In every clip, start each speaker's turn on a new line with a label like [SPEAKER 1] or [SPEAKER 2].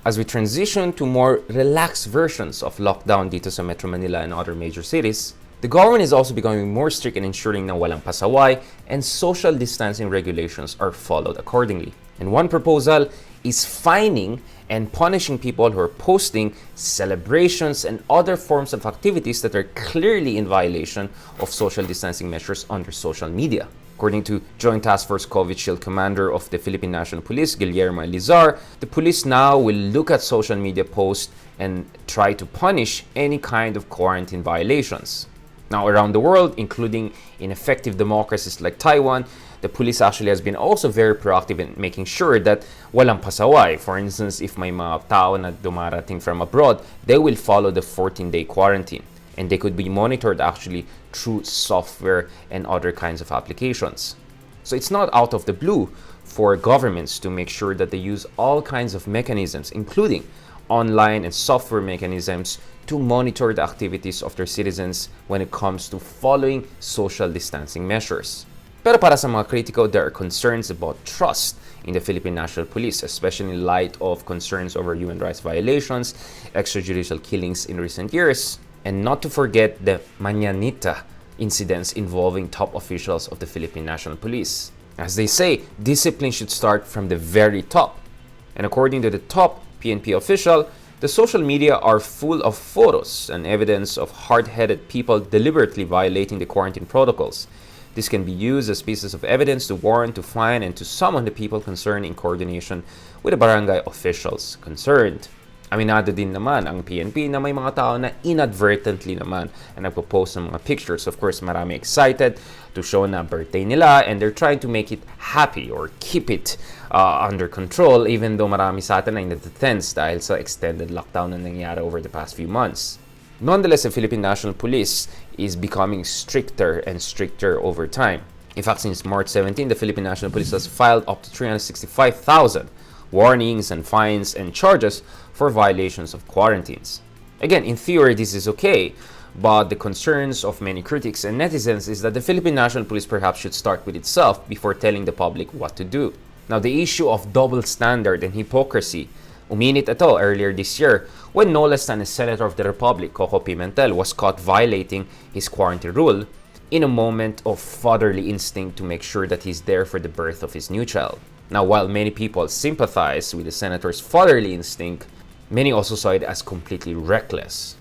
[SPEAKER 1] As we transition to more relaxed versions of lockdown dito sa Metro Manila and other major cities, the government is also becoming more strict in ensuring na walang pasaway and social distancing regulations are followed accordingly. And one proposal is fining and punishing people who are posting celebrations and other forms of activities that are clearly in violation of social distancing measures under social media. According to Joint Task Force COVID Shield Commander of the Philippine National Police, Guillermo Elizar, the police now will look at social media posts and try to punish any kind of quarantine violations. Now, around the world, including in effective democracies like Taiwan, the police actually has been also very proactive in making sure that walang pasaway. For instance, if may mga tao na dumarating from abroad, they will follow the 14-day quarantine. And they could be monitored actually through software and other kinds of applications. So it's not out of the blue for governments to make sure that they use all kinds of mechanisms, including online and software mechanisms, to monitor the activities of their citizens when it comes to following social distancing measures. Pero para sa mga kritiko, there are concerns about trust in the Philippine National Police, especially in light of concerns over human rights violations, extrajudicial killings in recent years, and not to forget the Mañanita incidents involving top officials of the Philippine National Police. As they say, discipline should start from the very top. And according to the top PNP official, the social media are full of photos and evidence of hard-headed people deliberately violating the quarantine protocols. This can be used as pieces of evidence to warrant, to fine, and to summon the people concerned in coordination with the barangay officials concerned. Aminado din naman ang PNP na may mga tao na inadvertently naman na nagpo-post ng mga pictures. Of course, marami excited to show na birthday nila and they're trying to make it happy or keep it under control, even though marami sa atin ay nadetense dahil sa extended lockdown na nangyari over the past few months. Nonetheless, the Philippine National Police is becoming stricter and stricter over time. In fact, since March 17, the Philippine National Police has filed up to 365,000 warnings and fines and charges for violations of quarantines. Again, in theory, this is okay, but the concerns of many critics and netizens is that the Philippine National Police perhaps should start with itself before telling the public what to do. Now, the issue of double standard and hypocrisy, uminit ito earlier this year when no less than a Senator of the Republic, Coco Pimentel, was caught violating his quarantine rule in a moment of fatherly instinct to make sure that he's there for the birth of his new child. Now, while many people sympathize with the senator's fatherly instinct, many also saw it as completely reckless.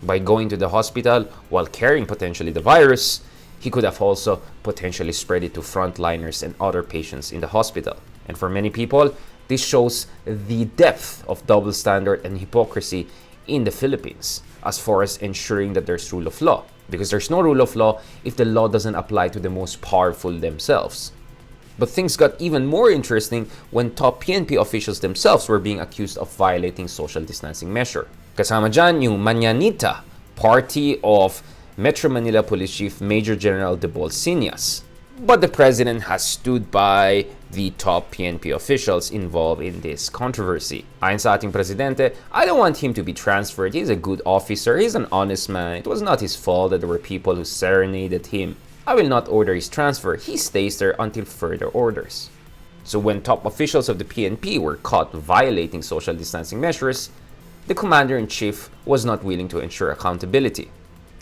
[SPEAKER 1] By going to the hospital while carrying potentially the virus, he could have also potentially spread it to frontliners and other patients in the hospital. And for many people, this shows the depth of double standard and hypocrisy in the Philippines as far as ensuring that there's rule of law. Because there's no rule of law if the law doesn't apply to the most powerful themselves. But things got even more interesting when top PNP officials themselves were being accused of violating social distancing measure. Kasama dyan yung Mañanita party of Metro Manila Police Chief Major General De Bolsinas. But the president has stood by the top PNP officials involved in this controversy. Ayon sa ating presidente, I don't want him to be transferred. He's a good officer. He's an honest man. It was not his fault that there were people who serenaded him. I will not order his transfer. He stays there until further orders. So when top officials of the PNP were caught violating social distancing measures, the commander-in-chief was not willing to ensure accountability.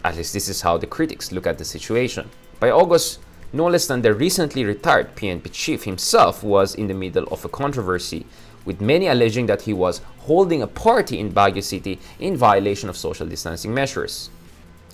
[SPEAKER 1] At least this is how the critics look at the situation. By August, no less than the recently retired PNP chief himself was in the middle of a controversy, with many alleging that he was holding a party in Baguio City in violation of social distancing measures.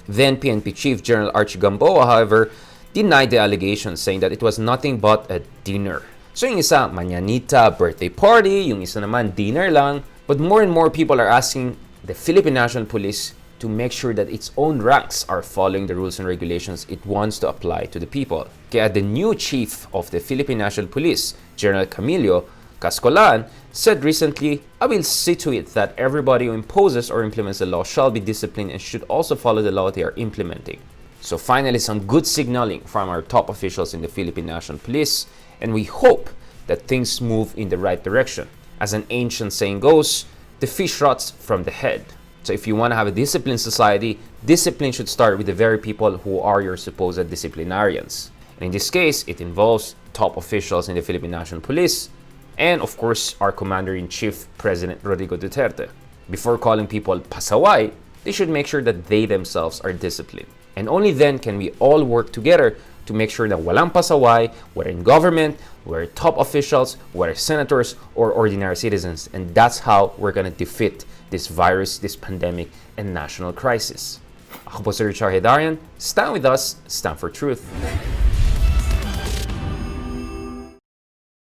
[SPEAKER 1] Then PNP Chief General Archie Gamboa, however, denied the allegations, saying that it was nothing but a dinner. So yung isa, Mañanita, birthday party, yung isa naman, dinner lang. But more and more people are asking the Philippine National Police to make sure that its own ranks are following the rules and regulations it wants to apply to the people. Kaya the new chief of the Philippine National Police, General Camilo Cascolan, said recently, I will see to it that everybody who imposes or implements the law shall be disciplined and should also follow the law they are implementing. So finally, some good signaling from our top officials in the Philippine National Police, and we hope that things move in the right direction. As an ancient saying goes, the fish rots from the head. So if you want to have a disciplined society, discipline should start with the very people who are your supposed disciplinarians. And in this case, it involves top officials in the Philippine National Police, And of course, our Commander-in-Chief, President Rodrigo Duterte. Before calling people pasaway, they should make sure that they themselves are disciplined. And only then can we all work together to make sure that walang pasaway, whether in government, whether top officials, whether senators, or ordinary citizens. And that's how we're gonna defeat this virus, this pandemic, and national crisis. Ako po si Richard Hedarian. Stand with us, stand for truth.